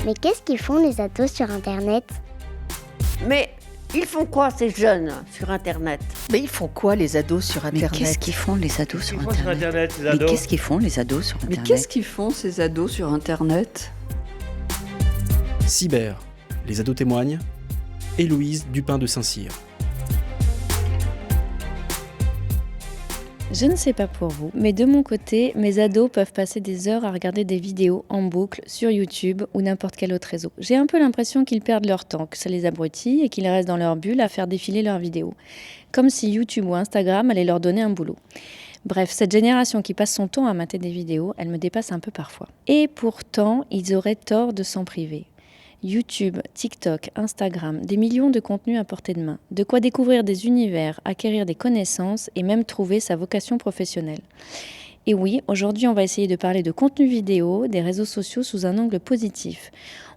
Mais qu'est-ce qu'ils font les ados sur Internet? Mais ils font quoi ces jeunes sur Internet? Mais ils font quoi les ados sur Internet? Mais qu'est-ce qu'ils font les ados sur Ils font sur Internet Internet, les Mais ados. qu'est-ce qu'ils font les ados sur Mais Internet qu'est-ce qu'ils font ces ados sur Internet? Cyber, les ados témoignent. Héloïse Dupin de Saint-Cyr. Je ne sais pas pour vous, mais de mon côté, mes ados peuvent passer des heures à regarder des vidéos en boucle sur YouTube ou n'importe quel autre réseau. J'ai un peu l'impression qu'ils perdent leur temps, que ça les abrutit et qu'ils restent dans leur bulle à faire défiler leurs vidéos. Comme si YouTube ou Instagram allaient leur donner un boulot. Bref, cette génération qui passe son temps à mater des vidéos, elle me dépasse un peu parfois. Et pourtant, ils auraient tort de s'en priver. YouTube, TikTok, Instagram, des millions de contenus à portée de main. De quoi découvrir des univers, acquérir des connaissances et même trouver sa vocation professionnelle. Et oui, aujourd'hui on va essayer de parler de contenu vidéo, des réseaux sociaux sous un angle positif.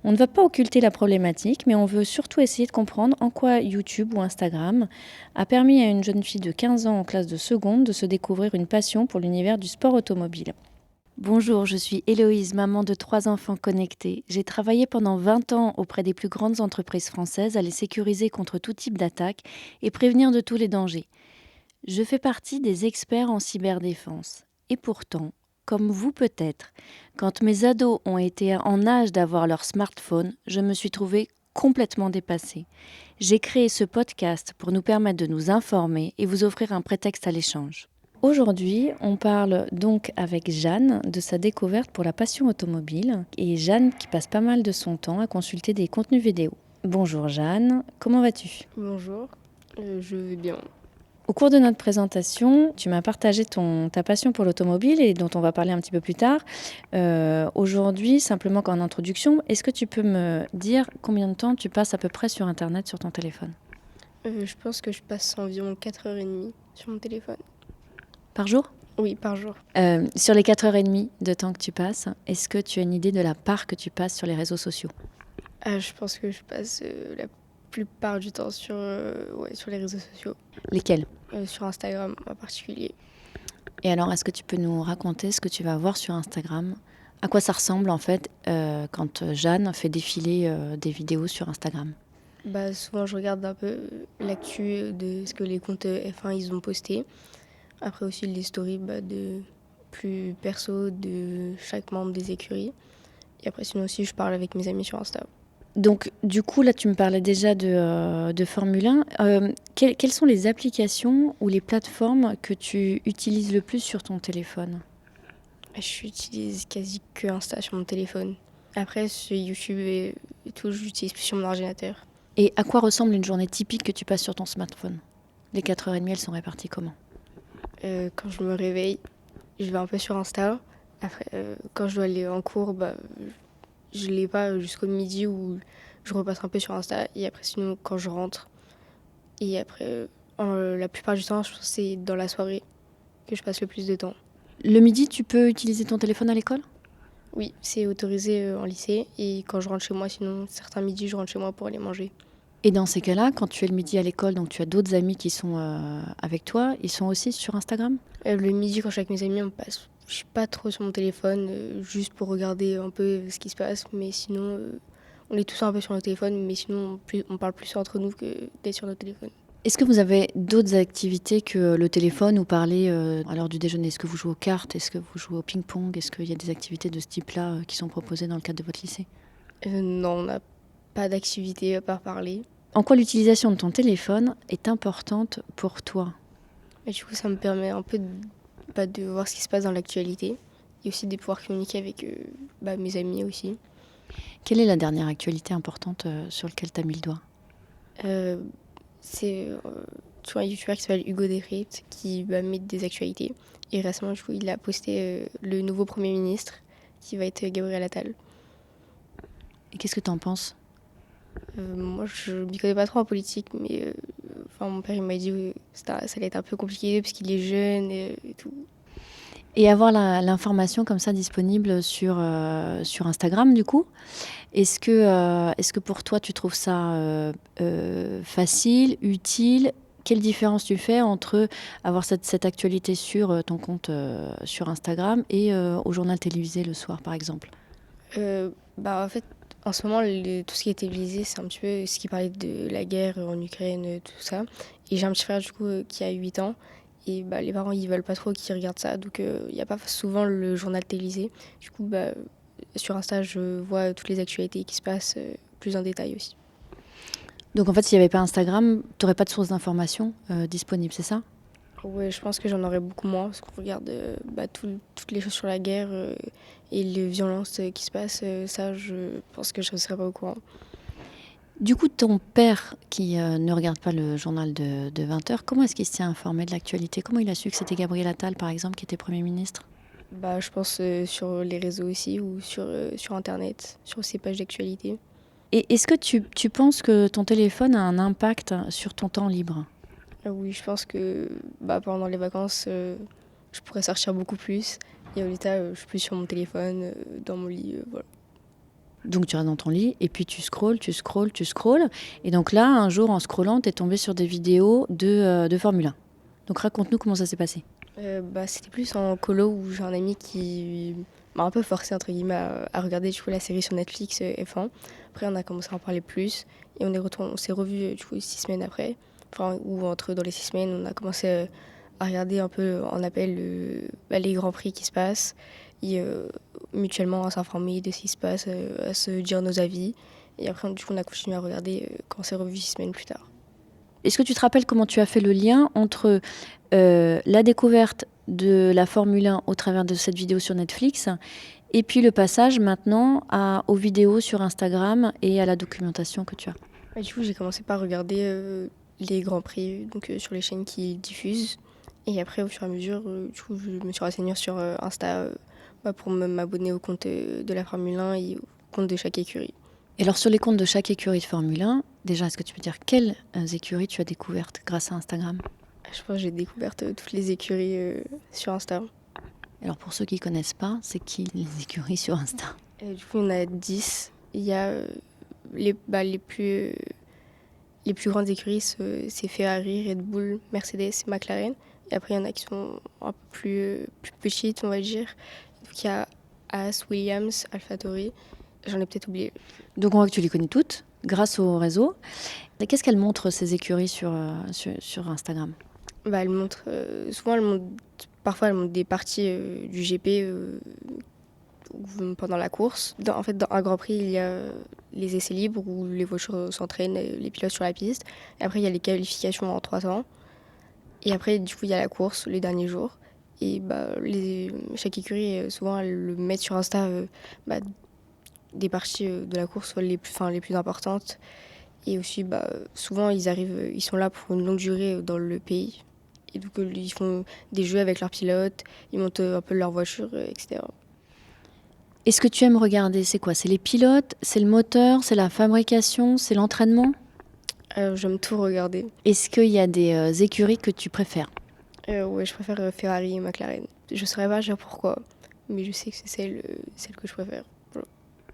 On ne va pas occulter la problématique, mais on veut surtout essayer de comprendre en quoi YouTube ou Instagram a permis à une jeune fille de 15 ans en classe de seconde de se découvrir une passion pour l'univers du sport automobile. Bonjour, je suis Héloïse, maman de 3 enfants connectés. J'ai travaillé pendant 20 ans auprès des plus grandes entreprises françaises à les sécuriser contre tout type d'attaque et prévenir de tous les dangers. Je fais partie des experts en cyberdéfense. Et pourtant, comme vous peut-être, quand mes ados ont été en âge d'avoir leur smartphone, je me suis trouvée complètement dépassée. J'ai créé ce podcast pour nous permettre de nous informer et vous offrir un prétexte à l'échange. Aujourd'hui, on parle donc avec Jeanne de sa découverte pour la passion automobile et Jeanne qui passe pas mal de son temps à consulter des contenus vidéo. Bonjour Jeanne, comment vas-tu ? Bonjour, je vais bien. Au cours de notre présentation, tu m'as partagé ta passion pour l'automobile et dont on va parler un petit peu plus tard. Aujourd'hui, simplement qu'en introduction, est-ce que tu peux me dire combien de temps tu passes à peu près sur Internet sur ton téléphone ? Je pense que je passe environ 4h30 sur mon téléphone. Par jour ? Oui, par jour. Sur les 4h30 de temps que tu passes, est-ce que tu as une idée de la part que tu passes sur les réseaux sociaux ? Je pense que je passe la plupart du temps sur les réseaux sociaux. Lesquels ? Sur Instagram en particulier. Et alors, est-ce que tu peux nous raconter ce que tu vas voir sur Instagram ? À quoi ça ressemble en fait quand Jeanne fait défiler des vidéos sur Instagram ? Souvent, je regarde un peu l'actu de ce que les comptes F1 ils ont posté. Après aussi les stories de plus perso de chaque membre des écuries. Et après sinon aussi je parle avec mes amis sur Insta. Donc du coup là tu me parlais déjà de Formule 1. Quelles sont les applications ou les plateformes que tu utilises le plus sur ton téléphone ? Je n'utilise quasi que Insta sur mon téléphone. Après sur YouTube et tout j'utilise plus sur mon ordinateur. Et à quoi ressemble une journée typique que tu passes sur ton smartphone ? Les 4h30 elles sont réparties comment ? Quand je me réveille, je vais un peu sur Insta. Après, quand je dois aller en cours, je ne l'ai pas jusqu'au midi où je repasse un peu sur Insta. Et après, sinon, quand je rentre. Et après, la plupart du temps, je pense que c'est dans la soirée que je passe le plus de temps. Le midi, tu peux utiliser ton téléphone à l'école ? Oui, c'est autorisé en lycée. Et quand je rentre chez moi, sinon, certains midis, je rentre chez moi pour aller manger. Et dans ces cas-là, quand tu es le midi à l'école, donc tu as d'autres amis qui sont avec toi, ils sont aussi sur Instagram ? Le midi, quand je suis avec mes amis, je suis pas trop sur mon téléphone, juste pour regarder un peu ce qui se passe. Mais sinon, on est tous un peu sur notre téléphone, mais sinon, on parle plus entre nous que d'être sur notre téléphone. Est-ce que vous avez d'autres activités que le téléphone ou parler à l'heure du déjeuner ? Est-ce que vous jouez aux cartes ? Est-ce que vous jouez au ping-pong ? Est-ce qu'il y a des activités de ce type-là qui sont proposées dans le cadre de votre lycée ? Non, on n'a pas d'activité à part parler. En quoi l'utilisation de ton téléphone est importante pour toi ? Et du coup, ça me permet un peu de voir ce qui se passe dans l'actualité et aussi de pouvoir communiquer avec mes amis aussi. Quelle est la dernière actualité importante sur laquelle tu as mis le doigt ? C'est un youtubeur qui s'appelle Hugo Décrypte qui met des actualités. Et récemment, du coup, il a posté le nouveau Premier ministre qui va être Gabriel Attal. Et qu'est-ce que tu en penses ? Moi, je ne m'y connais pas trop en politique, mais mon père il m'a dit que ça allait être un peu compliqué parce qu'il est jeune et tout. Et avoir l'information comme ça disponible sur Instagram, du coup, est-ce que pour toi, tu trouves ça facile, utile ? Quelle différence tu fais entre avoir cette actualité sur ton compte sur Instagram et au journal télévisé le soir, par exemple ? En fait, En ce moment, tout ce qui était visé, c'est un petit peu ce qui parlait de la guerre en Ukraine, tout ça. Et j'ai un petit frère, du coup, qui a 8 ans. Et les parents, ils veulent pas trop qu'ils regardent ça. Donc, il n'y a pas souvent le journal télévisé. Du coup, sur Insta, je vois toutes les actualités qui se passent plus en détail aussi. Donc en fait, s'il n'y avait pas Instagram, tu n'aurais pas de source d'information disponible, c'est ça? Ouais, je pense que j'en aurais beaucoup moins parce qu'on regarde toutes les choses sur la guerre et les violences qui se passent. Ça, je pense que je ne serais pas au courant. Du coup, ton père, qui ne regarde pas le journal de 20h, comment est-ce qu'il s'est informé de l'actualité? Comment il a su que c'était Gabriel Attal, par exemple, qui était Premier ministre? Je pense sur les réseaux aussi ou sur Internet, sur ces pages d'actualité. Et est-ce que tu penses que ton téléphone a un impact sur ton temps libre? Oui, je pense que pendant les vacances, je pourrais sortir beaucoup plus. Et en l'état, je suis plus sur mon téléphone, dans mon lit, voilà. Donc tu restes dans ton lit et puis tu scrolles. Et donc là, un jour, en scrollant, t'es tombé sur des vidéos de Formule 1. Donc raconte-nous comment ça s'est passé. C'était plus en colo où j'ai un ami qui m'a un peu forcé entre guillemets à regarder du coup la série sur Netflix F1. Après on a commencé à en parler plus et on s'est revus du coup 6 semaines après. Dans les 6 semaines on a commencé à regarder un peu en appel les grands prix qui se passent et mutuellement à s'informer de ce qui se passe, à se dire nos avis. Et après du coup on a continué à regarder quand on s'est revus 6 semaines plus tard. Est-ce que tu te rappelles comment tu as fait le lien entre la découverte de la Formule 1 au travers de cette vidéo sur Netflix et puis le passage maintenant aux vidéos sur Instagram et à la documentation que tu as? Du coup, j'ai commencé par regarder les Grands Prix donc, sur les chaînes qui diffusent. Et après, au fur et à mesure, du coup, je me suis renseignée sur Insta pour m'abonner au compte de la Formule 1 et au compte de chaque écurie. Et alors sur les comptes de chaque écurie de Formule 1, déjà, est-ce que tu peux dire quelles écuries tu as découvertes grâce à Instagram? Je pense que j'ai découvert toutes les écuries sur Insta. Alors pour ceux qui ne connaissent pas, c'est qui les écuries sur Insta? Du coup, il y en a 10. Il y a les plus grandes écuries, c'est Ferrari, Red Bull, Mercedes et McLaren. Et après, il y en a qui sont un peu plus petites, on va dire. Donc il y a Haas, Williams, AlphaTauri. J'en ai peut-être oublié. Donc on voit que tu les connais toutes grâce au réseau. Et qu'est-ce qu'elles montrent ces écuries sur Instagram? Elles montrent, parfois elles montrent des parties du GP pendant la course. Dans un Grand Prix, il y a les essais libres où les voitures s'entraînent, les pilotes sur la piste. Et après, il y a les qualifications en 3 temps. Et après, du coup, il y a la course les derniers jours. Et chaque écurie, souvent, elles le mettent sur Insta des parties de la course les plus importantes. Et aussi, souvent, ils sont là pour une longue durée dans le pays. Et donc, ils font des jeux avec leurs pilotes, ils montent un peu leur voiture, etc. Et ce que tu aimes regarder, c'est quoi? C'est les pilotes, c'est le moteur, c'est la fabrication, c'est l'entraînement? J'aime tout regarder. Est-ce qu'il y a des écuries que tu préfères? Ouais, je préfère Ferrari et McLaren. Je ne saurais pas dire pourquoi, mais je sais que c'est celle que je préfère. Voilà.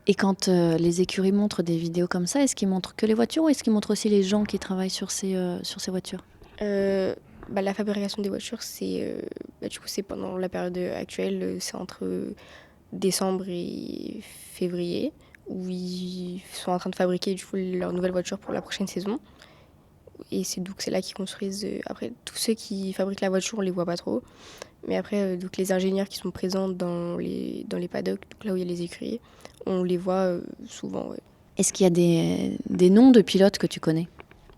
Et quand les écuries montrent des vidéos comme ça, est-ce qu'ils montrent que les voitures ou est-ce qu'ils montrent aussi les gens qui travaillent sur ces voitures? La fabrication des voitures, du coup, c'est pendant la période actuelle, c'est entre décembre et février, où ils sont en train de fabriquer du coup leur nouvelle voiture pour la prochaine saison. Et c'est là qu'ils construisent. Après, tous ceux qui fabriquent la voiture, on les voit pas trop. Mais après, donc les ingénieurs qui sont présents dans les paddocks, donc là où il y a les écuries, on les voit souvent. Ouais. Est-ce qu'il y a des noms de pilotes que tu connais?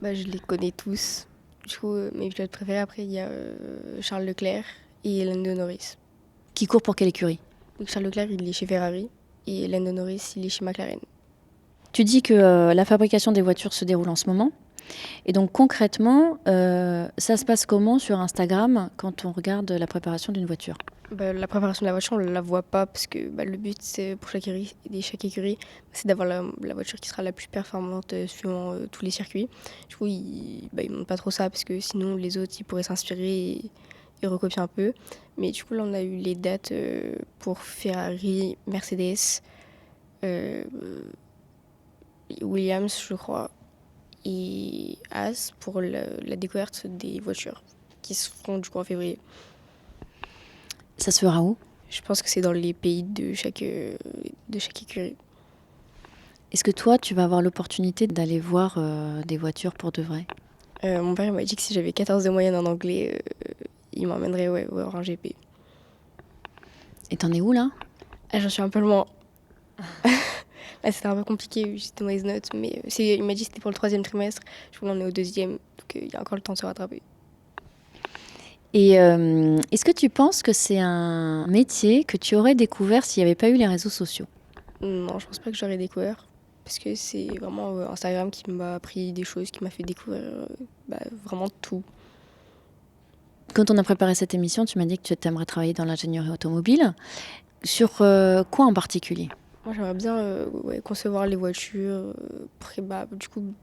Je les connais tous. Du coup, mes pilotes préférés, après, il y a Charles Leclerc et Lando Norris. Qui court pour quelle écurie? Donc Charles Leclerc, il est chez Ferrari et Lando Norris, il est chez McLaren. Tu dis que la fabrication des voitures se déroule en ce moment. Et donc concrètement, ça se passe comment sur Instagram quand on regarde la préparation d'une voiture? La préparation de la voiture, on ne la voit pas parce que le but, c'est pour chaque écurie, c'est d'avoir la voiture qui sera la plus performante suivant tous les circuits. Du coup, ils ne montrent pas trop ça parce que sinon, les autres, ils pourraient s'inspirer et recopier un peu. Mais du coup, là, on a eu les dates pour Ferrari, Mercedes, Williams, je crois, et Haas pour la découverte des voitures qui se feront du coup en février. Ça se fera où? Je pense que c'est dans les pays de chaque écurie. Est-ce que toi, tu vas avoir l'opportunité d'aller voir des voitures pour de vrai? Mon père il m'a dit que si j'avais 14 de moyenne en anglais, il m'emmènerait voir un GP. Et t'en es où là? Ah, j'en suis un peu loin. Là, c'était un peu compliqué, j'étais mauvaise note, mais il m'a dit que c'était pour le 3e trimestre. Je voulais en est au 2e, donc il y a encore le temps de se rattraper. Et est-ce que tu penses que c'est un métier que tu aurais découvert s'il n'y avait pas eu les réseaux sociaux? Non, je pense pas que j'aurais découvert. Parce que c'est vraiment Instagram qui m'a appris des choses, qui m'a fait découvrir vraiment tout. Quand on a préparé cette émission, tu m'as dit que tu aimerais travailler dans l'ingénierie automobile. Sur quoi en particulier? Moi, j'aimerais bien concevoir les voitures, du coup,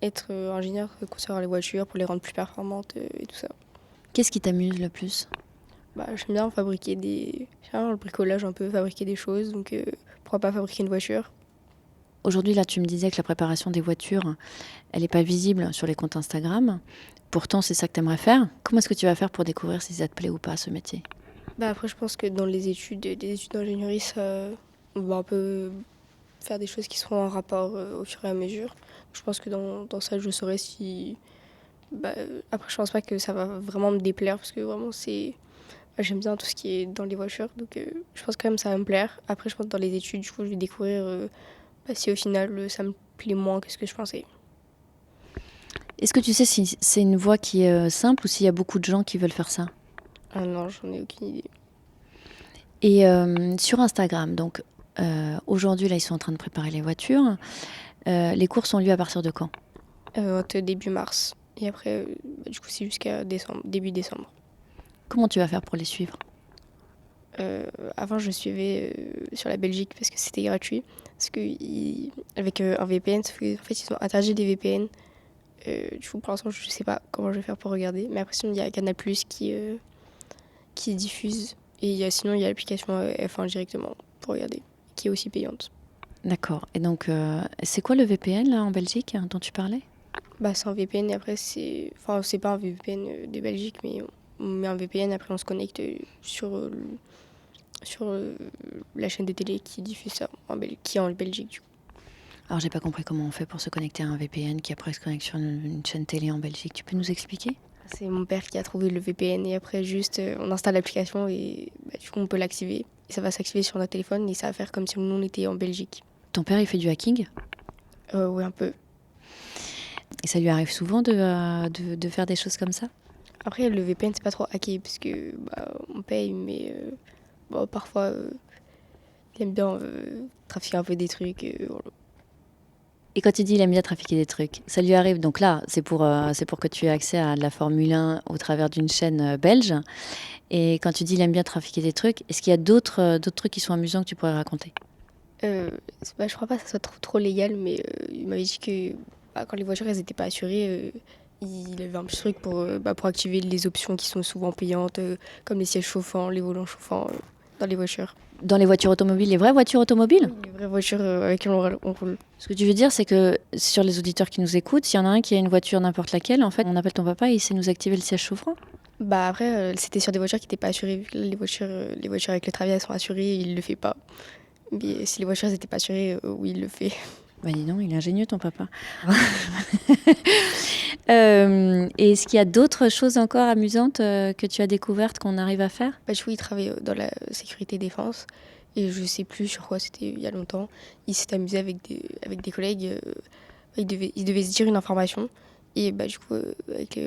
être ingénieur, concevoir les voitures pour les rendre plus performantes et tout ça. Qu'est-ce qui t'amuse le plus? J'aime bien j'aime bien le bricolage un peu, fabriquer des choses, donc pourquoi pas fabriquer une voiture? Aujourd'hui, là, tu me disais que la préparation des voitures, elle n'est pas visible sur les comptes Instagram. Pourtant, c'est ça que tu aimerais faire. Comment est-ce que tu vas faire pour découvrir si ça te plaît ou pas, ce métier? Après, je pense que dans les études d'ingénierie, on va un peu faire des choses qui seront en rapport au fur et à mesure. Je pense que dans ça, je saurais si... après, je pense pas que ça va vraiment me déplaire, parce que vraiment, j'aime bien tout ce qui est dans les voitures, donc je pense quand même que ça va me plaire. Après, je pense que dans les études, du coup, je vais découvrir si au final, ça me plaît moins que ce que je pensais. Est-ce que tu sais si c'est une voie qui est simple ou s'il y a beaucoup de gens qui veulent faire ça? Ah non, j'en ai aucune idée. Et sur Instagram, donc aujourd'hui, là, ils sont en train de préparer les voitures. Les courses ont lieu à partir de quand? Début mars. Et après, du coup, c'est jusqu'à début décembre. Comment tu vas faire pour les suivre? Avant, je suivais sur la Belgique parce que c'était gratuit. Parce que avec un VPN, sauf que, en fait, ils ont interdit des VPN. Du coup, pour l'instant, je ne sais pas comment je vais faire pour regarder. Mais après, sinon, il y a Canal+ qui diffuse. Et sinon, il y a l'application F1 directement pour regarder, qui est aussi payante. D'accord. Et donc, c'est quoi le VPN, là, en Belgique, dont tu parlais? C'est un VPN et après, c'est pas un VPN de Belgique, mais on met un VPN, après on se connecte sur la chaîne de télé qui diffuse ça, qui est en Belgique du coup. Alors, j'ai pas compris comment on fait pour se connecter à un VPN qui après se connecte sur une chaîne télé en Belgique. Tu peux nous expliquer? C'est mon père qui a trouvé le VPN et après juste on installe l'application et du coup on peut l'activer. Et ça va s'activer sur notre téléphone et ça va faire comme si nous on était en Belgique. Ton père, il fait du hacking? Oui, un peu. Et ça lui arrive souvent de faire des choses comme ça? Après, le VPN, c'est pas trop hacké parce que on paye, mais parfois, il aime bien trafiquer un peu des trucs. Voilà. Et quand tu dis il aime bien trafiquer des trucs, ça lui arrive, donc là, c'est pour que tu aies accès à de la Formule 1 au travers d'une chaîne belge. Et quand tu dis il aime bien trafiquer des trucs, est-ce qu'il y a d'autres trucs qui sont amusants que tu pourrais raconter? Je crois pas que ça soit trop légal, mais il m'avait dit que quand les voitures elles étaient pas assurées, il avait un petit truc pour activer les options qui sont souvent payantes, comme les sièges chauffants, les volants chauffants dans les voitures. Dans les voitures automobiles, les vraies voitures automobiles? Oui, les vraies voitures avec lesquelles on roule. Ce que tu veux dire, c'est que sur les auditeurs qui nous écoutent, s'il y en a un qui a une voiture n'importe laquelle, en fait, on appelle ton papa et il sait nous activer le siège chauffant? Après, c'était sur des voitures qui n'étaient pas assurées. Vu que les voitures avec le Travia elles sont assurées, il le fait pas. Mais si les voitures n'étaient pas assurées, oui, il le fait. Dis donc, il est ingénieux ton papa. Et est-ce qu'il y a d'autres choses encore amusantes que tu as découvertes qu'on arrive à faire? Du coup, il travaille dans la sécurité défense. Et je sais plus sur quoi, c'était il y a longtemps. Il s'est amusé avec des collègues. Il devait se dire une information. Et du coup, avec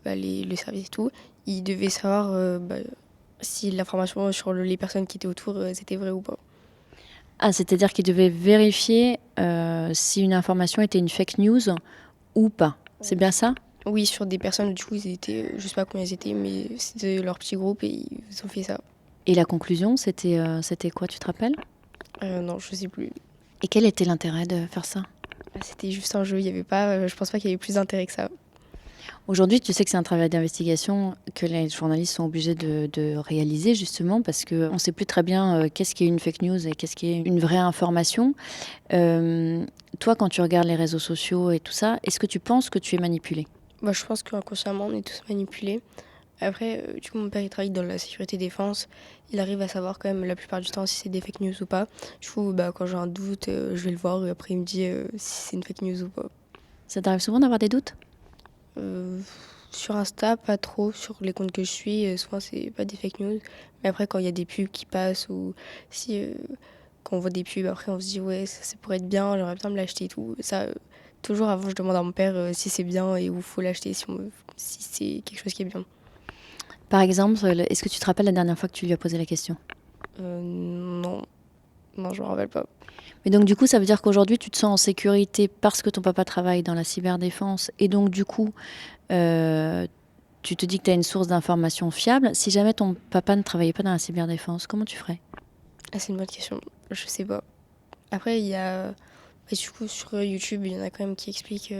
le service et tout, il devait savoir si l'information sur les personnes qui étaient autour, c'était vrai ou pas. Ah, c'est-à-dire qu'il devait vérifier si une information était une fake news ou pas. C'est bien ça? Oui, sur des personnes, du coup, ils étaient, je sais pas combien ils étaient, mais c'était leur petit groupe et ils ont fait ça. Et la conclusion, c'était quoi, tu te rappelles? Non, je sais plus. Et quel était l'intérêt de faire ça? C'était juste un jeu, il y avait pas, je pense pas qu'il y avait plus d'intérêt que ça. Aujourd'hui, tu sais que c'est un travail d'investigation que les journalistes sont obligés de réaliser justement parce qu'on ne sait plus très bien qu'est-ce qui est une fake news et qu'est-ce qui est une vraie information. Toi, quand tu regardes les réseaux sociaux et tout ça, est-ce que tu penses que tu es manipulé? Je pense qu'inconsciemment, on est tous manipulés. Après, du coup, mon père, il travaille dans la sécurité défense. Il arrive à savoir quand même la plupart du temps si c'est des fake news ou pas. Du coup, quand j'ai un doute, je vais le voir et après, il me dit si c'est une fake news ou pas. Ça t'arrive souvent d'avoir des doutes? Sur Insta, pas trop. Sur les comptes que je suis, souvent, c'est pas des fake news. Mais après, quand il y a des pubs qui passent ou si quand on voit des pubs, après, on se dit ouais, ça pourrait être bien, j'aimerais bien me l'acheter et tout. Ça, toujours avant, je demande à mon père si c'est bien et où faut l'acheter, si c'est quelque chose qui est bien. Par exemple, est-ce que tu te rappelles la dernière fois que tu lui as posé la question? Non, je me rappelle pas. Mais donc du coup, ça veut dire qu'aujourd'hui, tu te sens en sécurité parce que ton papa travaille dans la cyberdéfense et donc du coup, tu te dis que tu as une source d'information fiable. Si jamais ton papa ne travaillait pas dans la cyberdéfense, comment tu ferais? Ah, c'est une bonne question. Je sais pas. Après, il y a... du coup, sur YouTube, il y en a quand même qui expliquent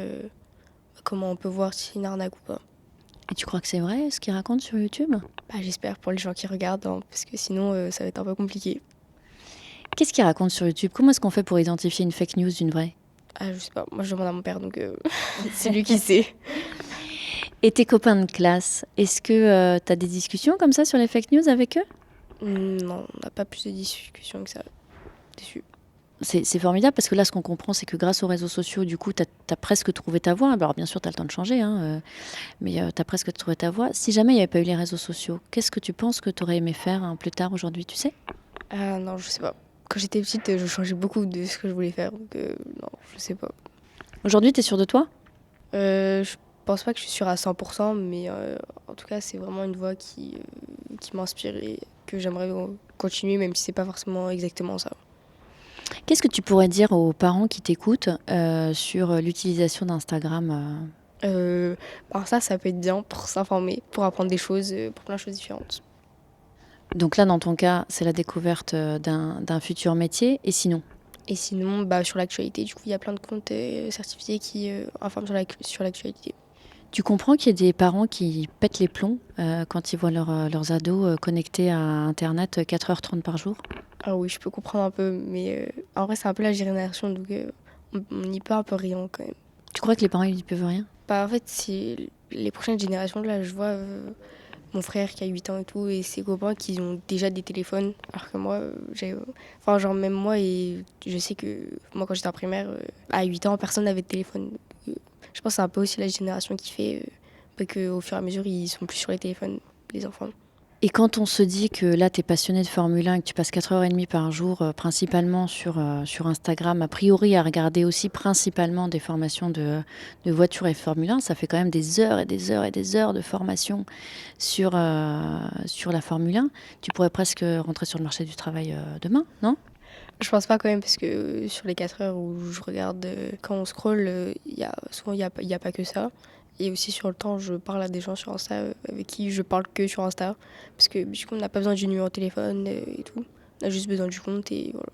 comment on peut voir si c'est une arnaque ou pas. Et tu crois que c'est vrai ce qu'il raconte sur YouTube? J'espère pour les gens qui regardent, hein, parce que sinon, ça va être un peu compliqué. Qu'est-ce qu'il raconte sur YouTube? Comment est-ce qu'on fait pour identifier une fake news d'une vraie? Je sais pas. Moi, je demande à mon père, donc c'est lui qui sait. Et tes copains de classe, est-ce que tu as des discussions comme ça sur les fake news avec eux? Non, on n'a pas plus de discussions que ça. Déçu. C'est formidable parce que là, ce qu'on comprend, c'est que grâce aux réseaux sociaux, du coup, tu as presque trouvé ta voie. Alors, bien sûr, tu as le temps de changer, mais tu as presque trouvé ta voie. Si jamais il n'y avait pas eu les réseaux sociaux, qu'est-ce que tu penses que tu aurais aimé faire plus tard aujourd'hui, tu sais? Non, je sais pas. Quand j'étais petite, je changeais beaucoup de ce que je voulais faire, donc non, je sais pas. Aujourd'hui, tu es sûre de toi? Je pense pas que je suis sûre à 100%, mais en tout cas, c'est vraiment une voie qui m'inspire et que j'aimerais continuer, même si c'est pas forcément exactement ça. Qu'est-ce que tu pourrais dire aux parents qui t'écoutent sur l'utilisation d'Instagram Ça peut être bien pour s'informer, pour apprendre des choses, pour plein de choses différentes. Donc là, dans ton cas, c'est la découverte d'un futur métier. Et sinon? Et sinon, sur l'actualité, du coup, il y a plein de comptes certifiés qui informent sur l'actualité. Tu comprends qu'il y a des parents qui pètent les plombs quand ils voient leurs ados connectés à Internet 4h30 par jour? Ah oui, je peux comprendre un peu, mais en vrai, c'est un peu la génération, donc on y peut un peu rien quand même. Tu crois que les parents, ils n'y peuvent rien? En fait, c'est les prochaines générations, là, je vois mon frère qui a 8 ans et tout, et ses copains qui ont déjà des téléphones, alors que moi, même moi, et je sais que moi, quand j'étais en primaire, à 8 ans, personne n'avait de téléphone. Je pense que c'est un peu aussi la génération qui fait qu'au fur et à mesure, ils sont plus sur les téléphones, les enfants. Et quand on se dit que là, tu es passionné de Formule 1 et que tu passes 4h30 par jour, principalement sur Instagram, a priori à regarder aussi principalement des formations de voitures et Formule 1, ça fait quand même des heures et des heures et des heures de formation sur la Formule 1. Tu pourrais presque rentrer sur le marché du travail demain, non? Je pense pas quand même, parce que sur les 4 heures où je regarde, quand on scrolle, souvent il y a pas que ça. Et aussi sur le temps, je parle à des gens sur Insta avec qui je parle que sur Insta. Parce que du coup, on n'a pas besoin du numéro de téléphone et tout. On a juste besoin du compte et voilà.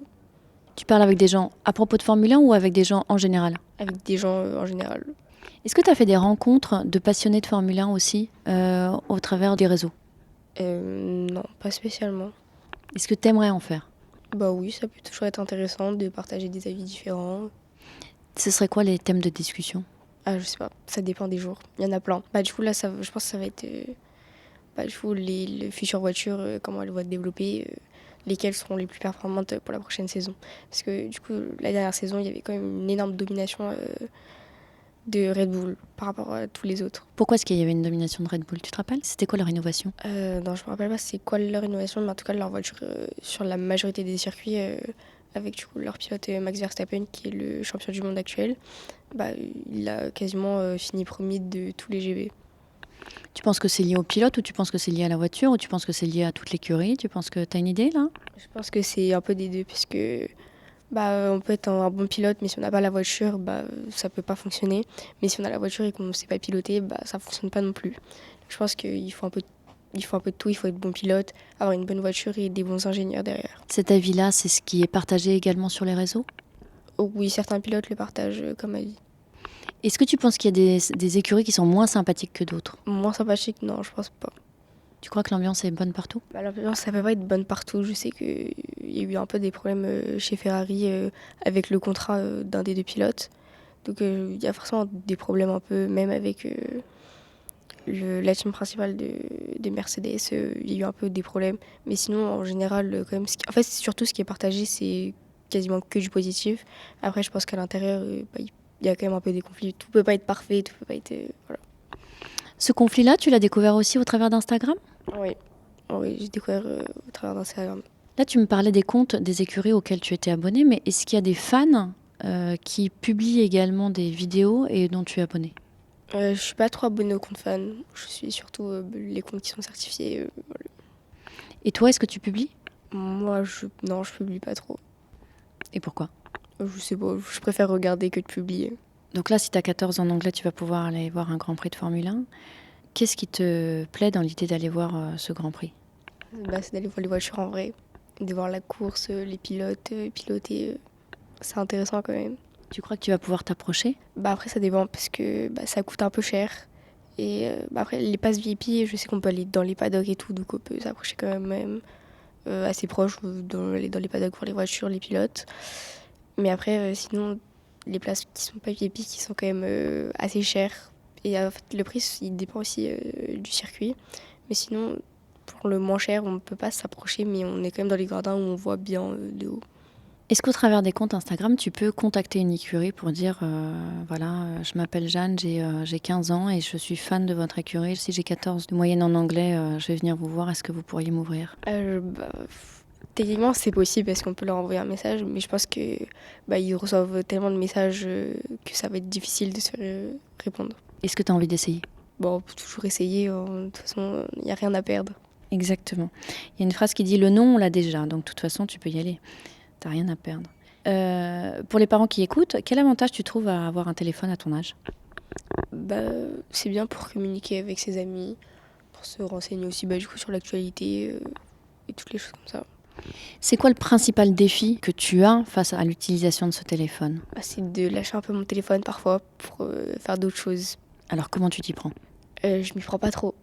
Tu parles avec des gens à propos de Formule 1 ou avec des gens en général? Avec des gens en général. Est-ce que tu as fait des rencontres de passionnés de Formule 1 aussi au travers des réseaux? Non, pas spécialement. Est-ce que tu aimerais en faire? Oui, ça peut toujours être intéressant de partager des avis différents. Ce serait quoi les thèmes de discussion? Je sais pas, ça dépend des jours. Il y en a plein. Du coup, là, je pense que ça va être du coup, les futures voitures, comment elles vont être développées, lesquelles seront les plus performantes pour la prochaine saison. Parce que du coup, la dernière saison, il y avait quand même une énorme domination de Red Bull par rapport à tous les autres. Pourquoi est-ce qu'il y avait une domination de Red Bull? Tu te rappelles? C'était quoi leur innovation? Non, je me rappelle pas c'est quoi leur innovation, mais en tout cas, leur voiture, sur la majorité des circuits, avec du coup leur pilote Max Verstappen, qui est le champion du monde actuel, il a quasiment fini premier de tous les GP. Tu penses que c'est lié au pilote ou tu penses que c'est lié à la voiture ou tu penses que c'est lié à toute l'écurie? Tu penses que tu as une idée là? Je pense que c'est un peu des deux, puisque on peut être un bon pilote, mais si on n'a pas la voiture, ça peut pas fonctionner. Mais si on a la voiture et qu'on ne sait pas piloter, ça fonctionne pas non plus. Je pense qu'il faut un peu de tout, il faut être bon pilote, avoir une bonne voiture et des bons ingénieurs derrière. Cet avis-là, c'est ce qui est partagé également sur les réseaux? Oui, certains pilotes le partagent comme avis. Est-ce que tu penses qu'il y a des écuries qui sont moins sympathiques que d'autres? Moins sympathique, non, je pense pas. Tu crois que l'ambiance est bonne partout? L'ambiance, ça peut pas être bonne partout. Je sais qu'il y a eu un peu des problèmes chez Ferrari avec le contrat d'un des deux pilotes. Donc il y a forcément des problèmes un peu, même avec La team principale de Mercedes, il y a eu un peu des problèmes. Mais sinon, en général, quand même, en fait, surtout ce qui est partagé, c'est quasiment que du positif. Après, je pense qu'à l'intérieur, il y a quand même un peu des conflits. Tout peut pas être parfait, tout peut pas être... voilà. Ce conflit-là, tu l'as découvert aussi au travers d'Instagram ? Oui, j'ai découvert au travers d'Instagram. Là, tu me parlais des comptes des écuries auxquels tu étais abonné, mais est-ce qu'il y a des fans qui publient également des vidéos et dont tu es abonné ? Je suis pas trop abonnée aux comptes fans. Je suis surtout les comptes qui sont certifiés. Voilà. Et toi, est-ce que tu publies ? Moi, non, je publie pas trop. Et pourquoi ? Je sais pas, je préfère regarder que de publier. Donc là, si tu as 14 en anglais, tu vas pouvoir aller voir un Grand Prix de Formule 1. Qu'est-ce qui te plaît dans l'idée d'aller voir ce Grand Prix ? C'est d'aller voir les voitures en vrai, de voir la course, les pilotes, piloter. C'est intéressant quand même. Tu crois que tu vas pouvoir t'approcher ? Après, ça dépend parce que ça coûte un peu cher. Et après, les passes VIP, je sais qu'on peut aller dans les paddocks et tout, donc on peut s'approcher quand même assez proche dans les paddocks pour les voitures, les pilotes. Mais après, sinon, les places qui sont pas VIP, qui sont quand même assez chères. Et en fait, le prix, il dépend aussi du circuit. Mais sinon, pour le moins cher, on ne peut pas s'approcher, mais on est quand même dans les gradins où on voit bien de haut. Est-ce qu'au travers des comptes Instagram, tu peux contacter une écurie pour dire je m'appelle Jeanne, j'ai 15 ans et je suis fan de votre écurie. Si j'ai 14 de moyenne en anglais, je vais venir vous voir. Est-ce que vous pourriez m'ouvrir ? Techniquement, c'est possible parce qu'on peut leur envoyer un message, mais je pense que ils reçoivent tellement de messages que ça va être difficile de se faire répondre. Est-ce que tu as envie d'essayer ? On peut toujours essayer. De toute façon, il n'y a rien à perdre. Exactement. Il y a une phrase qui dit « le nom, on l'a déjà », donc de toute façon, tu peux y aller. T'as rien à perdre. Pour les parents qui écoutent, quel avantage tu trouves à avoir un téléphone à ton âge ? C'est bien pour communiquer avec ses amis, pour se renseigner aussi sur l'actualité et toutes les choses comme ça. C'est quoi le principal défi que tu as face à l'utilisation de ce téléphone ? C'est de lâcher un peu mon téléphone parfois pour faire d'autres choses. Alors comment tu t'y prends ? Je m'y prends pas trop.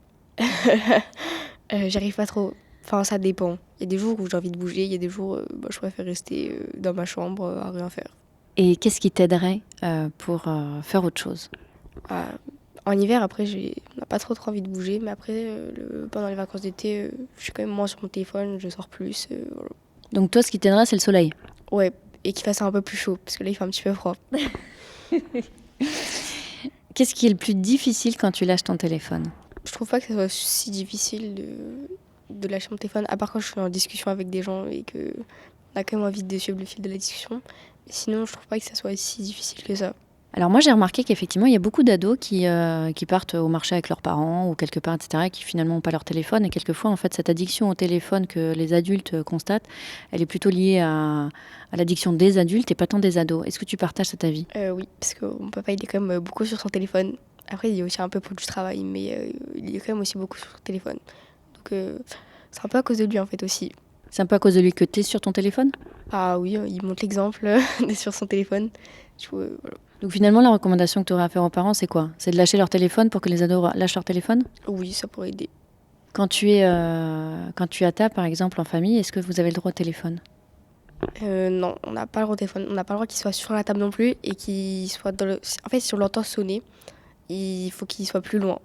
J'arrive pas trop. Enfin, ça dépend. Il y a des jours où j'ai envie de bouger, il y a des jours où je préfère rester dans ma chambre à rien faire. Et qu'est-ce qui t'aiderait pour faire autre chose ? En hiver, après, on n'a pas trop envie de bouger, mais après, pendant les vacances d'été, je suis quand même moins sur mon téléphone, je sors plus. Voilà. Donc toi, ce qui t'aiderait, c'est le soleil ? Ouais, et qu'il fasse un peu plus chaud, parce que là, il fait un petit peu froid. Qu'est-ce qui est le plus difficile quand tu lâches ton téléphone ? Je trouve pas que ça soit si difficile de lâcher mon téléphone, à part quand je suis en discussion avec des gens et qu'on a quand même envie de suivre le fil de la discussion. Mais sinon, je trouve pas que ça soit si difficile que ça. Alors moi, j'ai remarqué qu'effectivement, il y a beaucoup d'ados qui partent au marché avec leurs parents ou quelque part, etc., et qui finalement n'ont pas leur téléphone. Et quelquefois, en fait, cette addiction au téléphone que les adultes constatent, elle est plutôt liée à l'addiction des adultes et pas tant des ados. Est-ce que tu partages cet avis ? Oui, parce que mon papa, il est quand même beaucoup sur son téléphone. Après, il y a aussi un peu pour du travail, mais il est quand même aussi beaucoup sur son téléphone. Donc, c'est un peu à cause de lui, en fait, aussi. C'est un peu à cause de lui que tu es sur ton téléphone ? Ah oui, il montre l'exemple d'être sur son téléphone. Voilà. Donc finalement, la recommandation que tu aurais à faire aux parents, c'est quoi ? C'est de lâcher leur téléphone pour que les ados lâchent leur téléphone ? Oui, ça pourrait aider. Quand tu es à table, par exemple, en famille, est-ce que vous avez le droit au téléphone ? Non, on n'a pas le droit au téléphone. On n'a pas le droit qu'il soit sur la table non plus et qu'il soit dans le... En fait, si on l'entend sonner, il faut qu'il soit plus loin.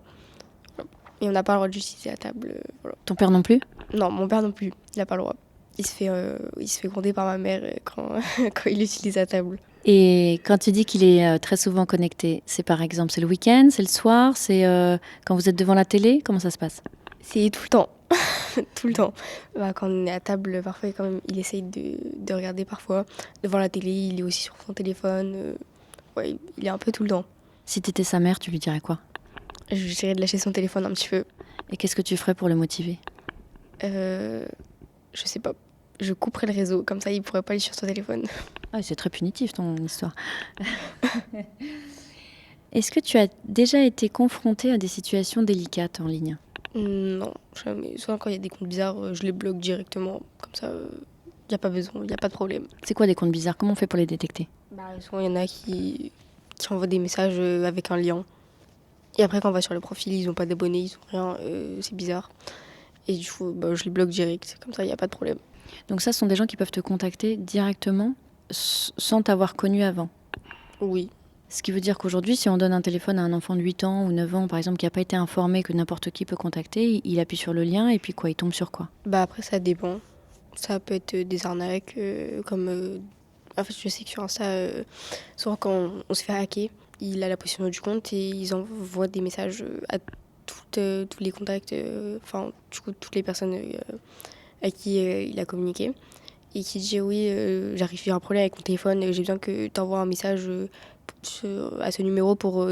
Et on n'a pas le droit d'utiliser la table. Voilà. Ton père non plus ? Non, mon père non plus. Il n'a pas le droit. Il se fait gronder par ma mère quand il utilise la table. Et quand tu dis qu'il est très souvent connecté, c'est par exemple, c'est le week-end, c'est le soir, c'est quand vous êtes devant la télé ? Comment ça se passe ? C'est tout le temps. Tout le temps. Quand on est à table, parfois, quand même, il essaye de regarder parfois. Devant la télé, il est aussi sur son téléphone. Ouais, il est un peu tout le temps. Si tu étais sa mère, tu lui dirais quoi ? Je lui dirais de lâcher son téléphone un petit peu. Et qu'est-ce que tu ferais pour le motiver ? Je sais pas. Je couperais le réseau, comme ça il pourrait pas aller sur son téléphone. Ah, c'est très punitif ton histoire. Est-ce que tu as déjà été confrontée à des situations délicates en ligne ? Non, jamais. Soit quand il y a des comptes bizarres, je les bloque directement. Comme ça, il n'y a pas besoin, il n'y a pas de problème. C'est quoi des comptes bizarres ? Comment on fait pour les détecter ? Souvent, il y en a qui envoient des messages avec un lien. Et après, quand on va sur le profil, ils n'ont pas d'abonnés, ils n'ont rien, c'est bizarre. Et du coup, je les bloque direct. Comme ça, il n'y a pas de problème. Donc ça, ce sont des gens qui peuvent te contacter directement sans t'avoir connu avant ? Oui, Ce qui veut dire qu'aujourd'hui, si on donne un téléphone à un enfant de 8 ans ou 9 ans, par exemple, qui n'a pas été informé que n'importe qui peut contacter, il appuie sur le lien et puis quoi, il tombe sur quoi? Bah après, ça dépend. Ça peut être des arnaques, en fait, je sais que sur Insta, souvent quand on se fait hacker, il a la possession du compte et ils envoient des messages à tous les contacts, enfin, du coup, toutes les personnes à qui il a communiqué. Et qui dit oui, j'arrive, j'ai un problème avec mon téléphone, j'ai besoin que tu envoies un message à ce numéro pour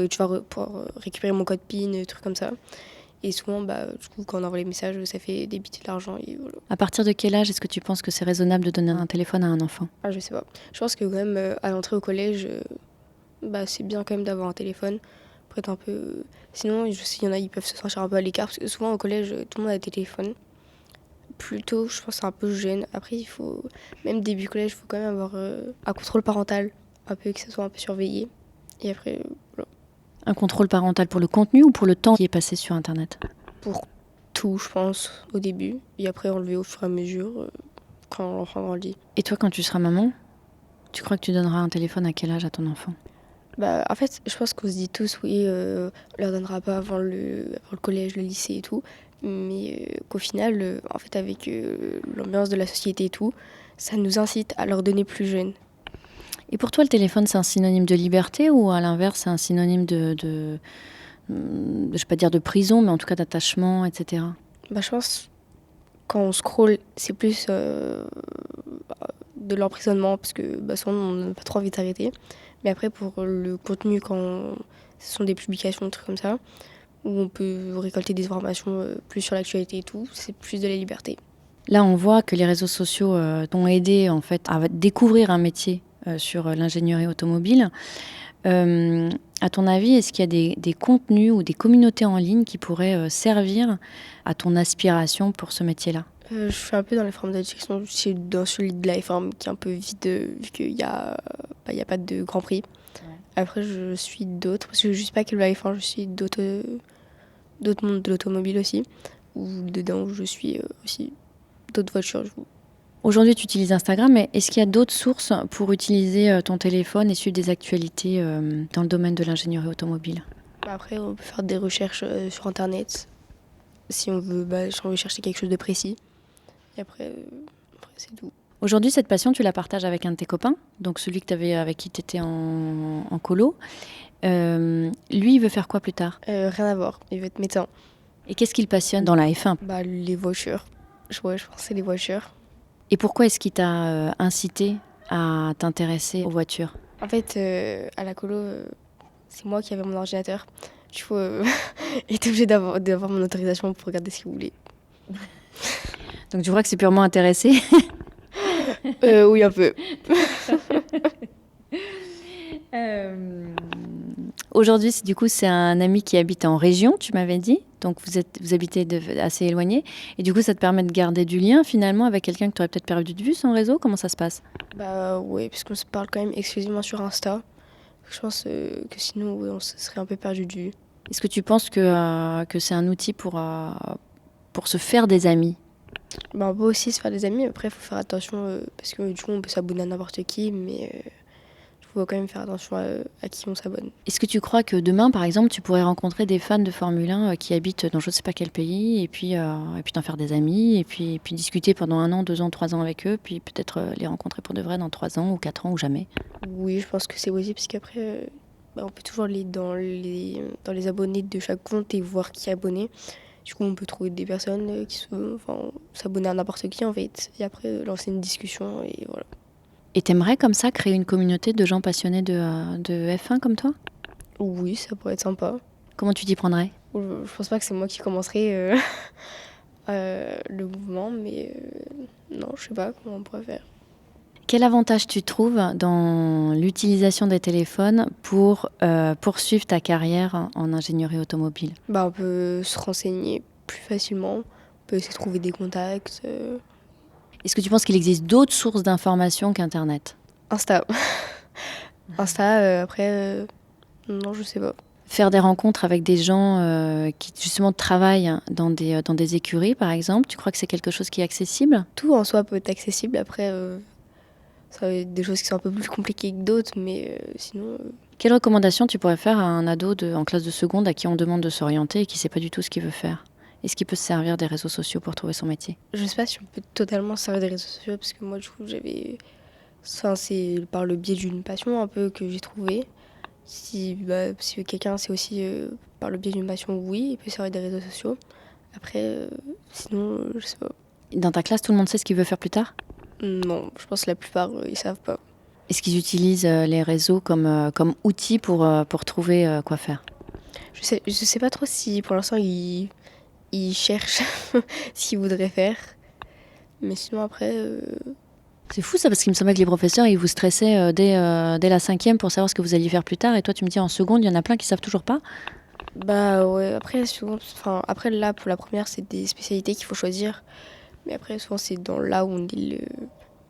pour récupérer mon code PIN, trucs comme ça. Et souvent, du coup, quand on envoie les messages, ça fait débiter de l'argent. Et voilà. À partir de quel âge est-ce que tu penses que c'est raisonnable de donner un téléphone à un enfant? Ah, je sais pas. Je pense que quand même, à l'entrée au collège, c'est bien quand même d'avoir un téléphone pour être un peu... Sinon, je sais qu'il y en a, ils peuvent se sentir un peu à l'écart, parce que souvent au collège, tout le monde a des téléphones. Plus tôt, je pense que c'est un peu jeune. Après, il faut, même début collège, il faut quand même avoir un contrôle parental, un peu, que ça soit un peu surveillé. Et après, voilà. Un contrôle parental pour le contenu ou pour le temps qui est passé sur Internet? Pour tout, je pense, au début. Et après, enlever au fur et à mesure, quand l'enfant grandit. Et toi, quand tu seras maman, tu crois que tu donneras un téléphone à quel âge à ton enfant? En fait, je pense qu'on se dit tous, oui, on leur donnera pas avant le collège, le lycée et tout. Mais qu'au final, en fait, avec l'ambiance de la société et tout, ça nous incite à leur donner plus jeunes. Et pour toi, le téléphone, c'est un synonyme de liberté ou à l'inverse, c'est un synonyme je vais pas dire de prison, mais en tout cas d'attachement, etc. Je pense, quand on scrolle, c'est plus de l'emprisonnement, parce que souvent, on n'a pas trop envie d'arrêter. Mais après, pour le contenu, quand ce sont des publications, des trucs comme ça, où on peut récolter des informations plus sur l'actualité et tout, c'est plus de la liberté. Là, on voit que les réseaux sociaux t'ont aidé en fait à découvrir un métier sur l'ingénierie automobile. À ton avis, est-ce qu'il y a des contenus ou des communautés en ligne qui pourraient servir à ton aspiration pour ce métier-là? Je suis un peu dans les formes d'éducation, je suis dans celui de la F1 qui est un peu vide vu qu'il n'y a pas de Grand Prix. Ouais. Après, je suis d'autres, parce que je ne suis pas que la F1, je suis d'autres mondes de l'automobile aussi, où dedans je suis aussi d'autres voitures. Aujourd'hui, tu utilises Instagram, mais est-ce qu'il y a d'autres sources pour utiliser ton téléphone et suivre des actualités dans le domaine de l'ingénierie automobile? Après, on peut faire des recherches sur Internet, si on veut chercher quelque chose de précis. Et après c'est tout. Aujourd'hui, cette passion, tu la partages avec un de tes copains, donc celui avec qui tu étais en colo. Lui, il veut faire quoi plus tard? Rien à voir, il veut être médecin. Et qu'est-ce qu'il passionne dans la F1? Les voitures. Je pense que c'est les voitures. Et pourquoi est-ce qu'il t'a incité à t'intéresser aux voitures? En fait, à la colo, c'est moi qui avais mon ordinateur. Du coup, il était obligé d'avoir mon autorisation pour regarder ce qu'il voulait. Donc tu crois que c'est purement intéressé? Oui, un peu. Aujourd'hui, c'est un ami qui habite en région, tu m'avais dit. Donc vous habitez assez éloigné. Et du coup, ça te permet de garder du lien finalement avec quelqu'un que tu aurais peut-être perdu de vue sans réseau. Comment ça se passe? Oui, parce qu'on se parle quand même exclusivement sur Insta. Je pense que sinon, on se serait un peu perdu de vue. Est-ce que tu penses que c'est un outil pour se faire des amis? On peut aussi se faire des amis. Après, il faut faire attention parce que du coup, on peut s'abonner à n'importe qui, mais il faut quand même faire attention à qui on s'abonne. Est-ce que tu crois que demain, par exemple, tu pourrais rencontrer des fans de Formule 1 qui habitent dans je ne sais pas quel pays et puis t'en faire des amis et puis discuter pendant 1 an, 2 ans, 3 ans avec eux, puis peut-être les rencontrer pour de vrai dans 3 ans ou 4 ans ou jamais? Oui, je pense que c'est possible parce qu'après, on peut toujours aller dans les abonnés de chaque compte et voir qui est abonné. Du coup, on peut trouver des personnes qui s'abonner à n'importe qui en fait et après lancer une discussion et voilà. Et t'aimerais comme ça créer une communauté de gens passionnés de F1 comme toi? Oui, ça pourrait être sympa. Comment tu t'y prendrais? Je pense pas que c'est moi qui commencerai le mouvement, mais non, je sais pas comment on pourrait faire. Quel avantage tu trouves dans l'utilisation des téléphones pour poursuivre ta carrière en ingénierie automobile? On peut se renseigner plus facilement, on peut essayer de trouver des contacts. Est-ce que tu penses qu'il existe d'autres sources d'informations qu'Internet? Insta. Insta, après, non, je sais pas. Faire des rencontres avec des gens qui justement travaillent dans des écuries, par exemple, tu crois que c'est quelque chose qui est accessible? Tout en soi peut être accessible, après, ça va être des choses qui sont un peu plus compliquées que d'autres, mais sinon, Quelle recommandation tu pourrais faire à un ado en classe de seconde à qui on demande de s'orienter et qui ne sait pas du tout ce qu'il veut faire? Est-ce qu'il peut se servir des réseaux sociaux pour trouver son métier? Je sais pas si on peut totalement se servir des réseaux sociaux parce que moi, du coup, c'est par le biais d'une passion un peu que j'ai trouvé. Si quelqu'un, c'est aussi par le biais d'une passion, oui, il peut se servir des réseaux sociaux. Après, sinon, je sais pas. Dans ta classe, tout le monde sait ce qu'il veut faire plus tard? Non, je pense que la plupart, ils savent pas. Est-ce qu'ils utilisent les réseaux comme outil pour trouver quoi faire? Je sais pas trop si pour l'instant ils cherchent ce qu'ils voudraient faire. Mais sinon après, C'est fou ça, parce qu'il me semblait que les professeurs, ils vous stressaient dès la 5e pour savoir ce que vous alliez faire plus tard. Et toi, tu me dis en seconde, il y en a plein qui savent toujours pas. bah ouais, après souvent, après là pour la première c'est des spécialités qu'il faut choisir. Mais après souvent c'est dans là où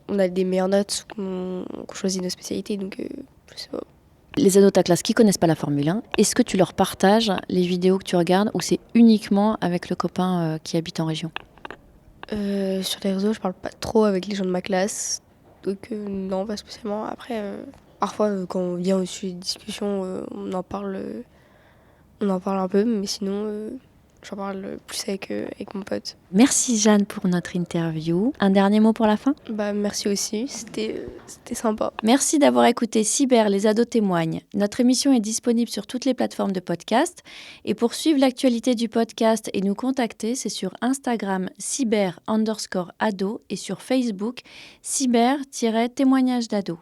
on a des meilleures notes qu'on choisit nos spécialités. Donc je sais pas. Les ados de ta classe qui connaissent pas la Formule 1, est-ce que tu leur partages les vidéos que tu regardes ou c'est uniquement avec le copain qui habite en région? Sur les réseaux, je parle pas trop avec les gens de ma classe. Donc non, pas spécialement. Après, parfois quand on vient au sujet de discussion, on en parle un peu. Mais sinon, j'en parle plus avec mon pote. Merci Jeanne pour notre interview. Un dernier mot pour la fin? Bah merci aussi, c'était sympa. Merci d'avoir écouté Cyber, les ados témoignent. Notre émission est disponible sur toutes les plateformes de podcast. Et pour suivre l'actualité du podcast et nous contacter, c'est sur Instagram cyber_ado et sur Facebook cyber-témoignage d'ado.